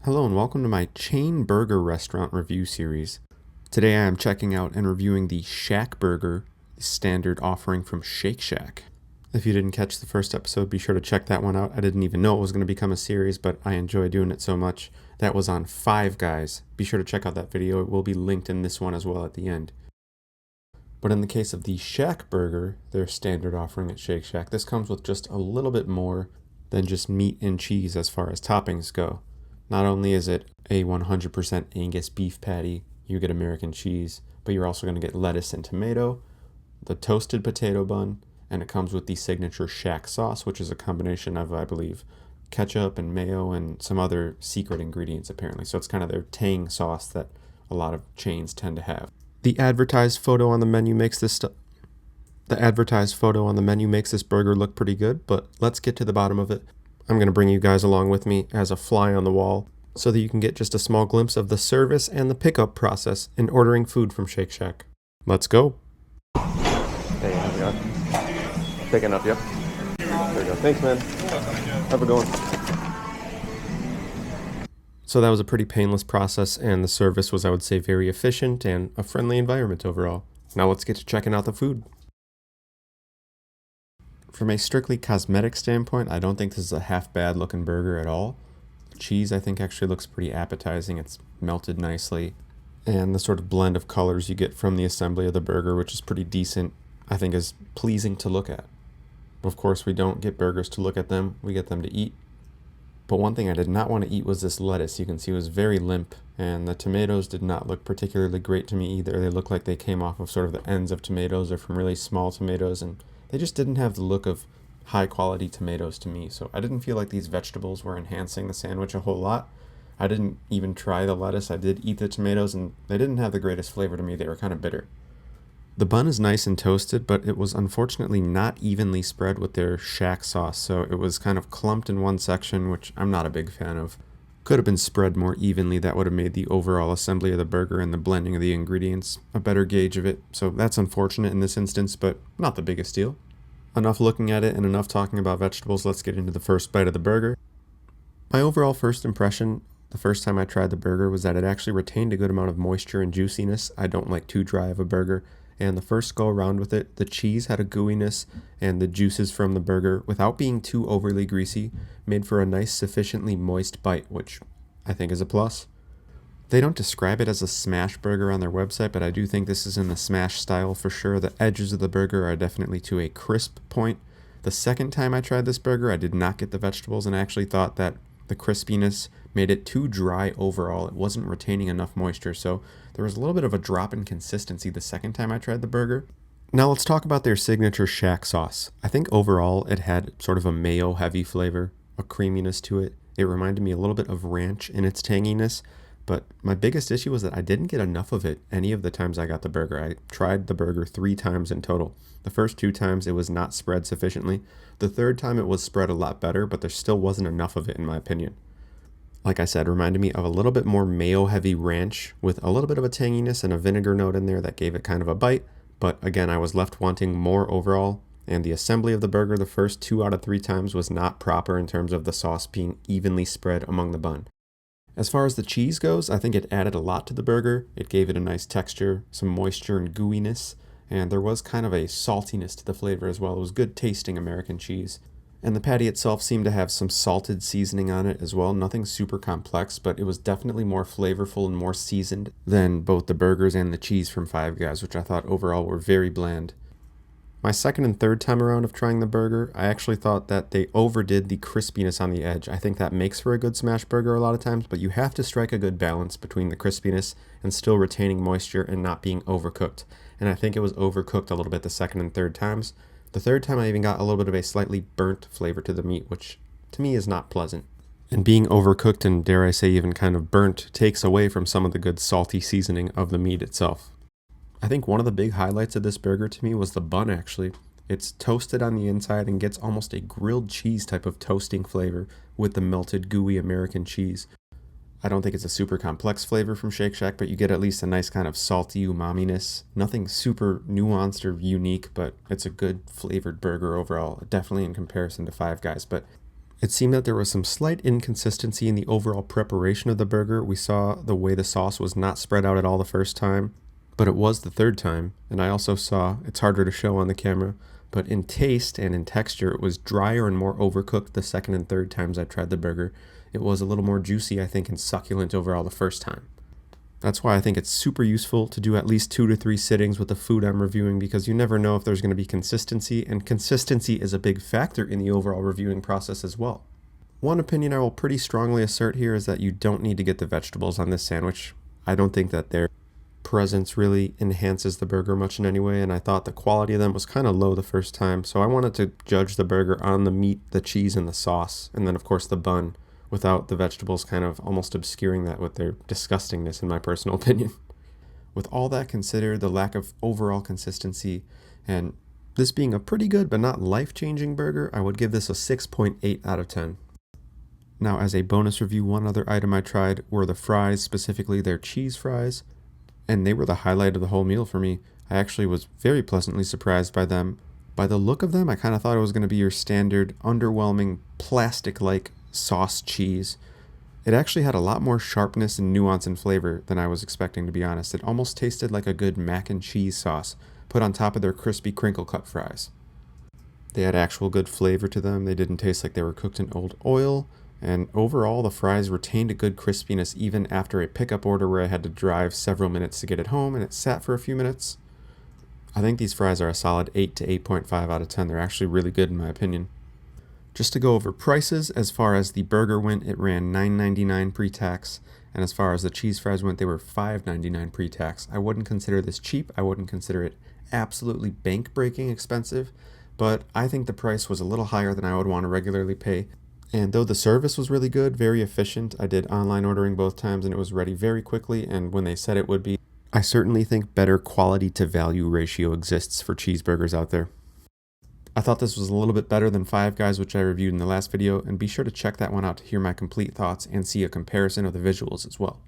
Hello and welcome to my chain burger restaurant review series. Today I am checking out and reviewing the Shack Burger standard offering from Shake Shack. If you didn't catch the first episode, be sure to check that one out. I didn't even know it was going to become a series, but I enjoy doing it so much. That was on Five Guys. Be sure to check out that video. It will be linked in this one as well at the end. But in the case of the Shack Burger, their standard offering at Shake Shack, this comes with just a little bit more than just meat and cheese as far as toppings go. Not only is it a 100% Angus beef patty, you get American cheese, but you're also going to get lettuce and tomato, the toasted potato bun, and it comes with the signature Shack sauce, which is a combination of, I believe, ketchup and mayo and some other secret ingredients apparently. So it's kind of their tang sauce that a lot of chains tend to have. The advertised photo on the menu makes this burger look pretty good, but let's get to the bottom of it. I'm going to bring you guys along with me as a fly on the wall so that you can get just a small glimpse of the service and the pickup process in ordering food from Shake Shack. Let's go. Hey, how's it going? Picking up, yep. There we go. Thanks, man. Have a good one. So that was a pretty painless process, and the service was, I would say, very efficient and a friendly environment overall. Now let's get to checking out the food. From a strictly cosmetic standpoint, I don't think this is a half bad looking burger at all. The cheese I think actually looks pretty appetizing. It's melted nicely. And the sort of blend of colors you get from the assembly of the burger, which is pretty decent, I think is pleasing to look at. Of course, we don't get burgers to look at them, we get them to eat. But one thing I did not want to eat was this lettuce. You can see it was very limp, and the tomatoes did not look particularly great to me either. They looked like they came off of sort of the ends of tomatoes or from really small tomatoes, and they just didn't have the look of high quality tomatoes to me. So I didn't feel like these vegetables were enhancing the sandwich a whole lot. I didn't even try the lettuce. I did eat the tomatoes, and they didn't have the greatest flavor to me. They were kind of bitter. The bun is nice and toasted, but it was unfortunately not evenly spread with their Shack sauce, so it was kind of clumped in one section, which I'm not a big fan of. Could have been spread more evenly. That would have made the overall assembly of the burger and the blending of the ingredients a better gauge of it, so that's unfortunate in this instance, but not the biggest deal. Enough looking at it and enough talking about vegetables, let's get into the first bite of the burger. My overall first impression the first time I tried the burger was that it actually retained a good amount of moisture and juiciness. I don't like too dry of a burger. And the first go around with it, the cheese had a gooiness and the juices from the burger, without being too overly greasy, made for a nice sufficiently moist bite, which I think is a plus. They don't describe it as a smash burger on their website, but I do think this is in the smash style for sure. The edges of the burger are definitely to a crisp point. The second time I tried this burger, I did not get the vegetables and I actually thought that the crispiness made it too dry overall. It wasn't retaining enough moisture, so there was a little bit of a drop in consistency the second time I tried the burger. Now let's talk about their signature Shack sauce. I think overall it had sort of a mayo heavy flavor, a creaminess to it. It reminded me a little bit of ranch in its tanginess, but my biggest issue was that I didn't get enough of it any of the times I got the burger. I tried the burger 3 times in total. The first 2 times it was not spread sufficiently. The third time it was spread a lot better, but there still wasn't enough of it in my opinion. Like I said, reminded me of a little bit more mayo-heavy ranch with a little bit of a tanginess and a vinegar note in there that gave it kind of a bite. But again, I was left wanting more overall, and the assembly of the burger the first 2 out of 3 times was not proper in terms of the sauce being evenly spread among the bun. As far as the cheese goes, I think it added a lot to the burger. It gave it a nice texture, some moisture and gooiness, and there was kind of a saltiness to the flavor as well. It was good tasting American cheese. And the patty itself seemed to have some salted seasoning on it as well. Nothing super complex, but it was definitely more flavorful and more seasoned than both the burgers and the cheese from Five Guys, which I thought overall were very bland. My second and third time around of trying the burger, I actually thought that they overdid the crispiness on the edge. I think that makes for a good smash burger a lot of times, but you have to strike a good balance between the crispiness and still retaining moisture and not being overcooked. And I think it was overcooked a little bit the second and third times. The third time I even got a little bit of a slightly burnt flavor to the meat, which to me is not pleasant. And being overcooked and, dare I say, even kind of burnt takes away from some of the good salty seasoning of the meat itself. I think one of the big highlights of this burger to me was the bun actually. It's toasted on the inside and gets almost a grilled cheese type of toasting flavor with the melted gooey American cheese. I don't think it's a super complex flavor from Shake Shack, but you get at least a nice kind of salty umami-ness. Nothing super nuanced or unique, but it's a good flavored burger overall, definitely in comparison to Five Guys. But It seemed that there was some slight inconsistency in the overall preparation of the burger. We saw the way the sauce was not spread out at all the first time, but it was the third time. And I also saw, it's harder to show on the camera, but in taste and in texture, it was drier and more overcooked the second and third times I tried the burger. It was a little more juicy, I think, and succulent overall the first time. That's why I think it's super useful to do at least 2 to 3 sittings with the food I'm reviewing, because you never know if there's going to be consistency, and consistency is a big factor in the overall reviewing process as well. One opinion I will pretty strongly assert here is that you don't need to get the vegetables on this sandwich. I don't think that their presence really enhances the burger much in any way, and I thought the quality of them was kind of low the first time, so I wanted to judge the burger on the meat, the cheese, and the sauce, and then of course the bun, without the vegetables kind of almost obscuring that with their disgustingness, in my personal opinion. With all that considered, the lack of overall consistency, and this being a pretty good but not life-changing burger, I would give this a 6.8 out of 10. Now, as a bonus review, one other item I tried were the fries, specifically their cheese fries, and they were the highlight of the whole meal for me. I actually was very pleasantly surprised by them. By the look of them, I kind of thought it was going to be your standard, underwhelming, plastic-like sauce cheese. It actually had a lot more sharpness and nuance and flavor than I was expecting, to be honest. It almost tasted like a good mac and cheese sauce put on top of their crispy crinkle cut fries. They had actual good flavor to them. They didn't taste like they were cooked in old oil. And overall, the fries retained a good crispiness even after a pickup order where I had to drive several minutes to get it home and it sat for a few minutes. I think these fries are a solid 8 to 8.5 out of 10. They're actually really good in my opinion. Just to go over prices, as far as the burger went, it ran $9.99 pre-tax, and as far as the cheese fries went, they were $5.99 pre-tax. I wouldn't consider this cheap. I wouldn't consider it absolutely bank-breaking expensive, but I think the price was a little higher than I would want to regularly pay. And though the service was really good, very efficient, I did online ordering both times and it was ready very quickly, and when they said it would be, I certainly think better quality to value ratio exists for cheeseburgers out there. I thought this was a little bit better than Five Guys, which I reviewed in the last video, and be sure to check that one out to hear my complete thoughts and see a comparison of the visuals as well.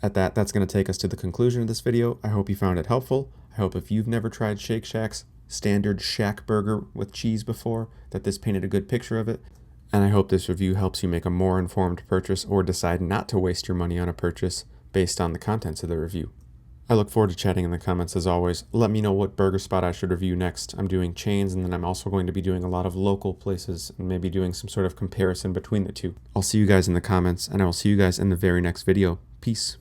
At that's going to take us to the conclusion of this video. I hope you found it helpful. I hope if you've never tried Shake Shack's standard Shack burger with cheese before, that this painted a good picture of it. And I hope this review helps you make a more informed purchase or decide not to waste your money on a purchase based on the contents of the review. I look forward to chatting in the comments as always. Let me know what burger spot I should review next. I'm doing chains, and then I'm also going to be doing a lot of local places and maybe doing some sort of comparison between the two. I'll see you guys in the comments, and I will see you guys in the very next video. Peace.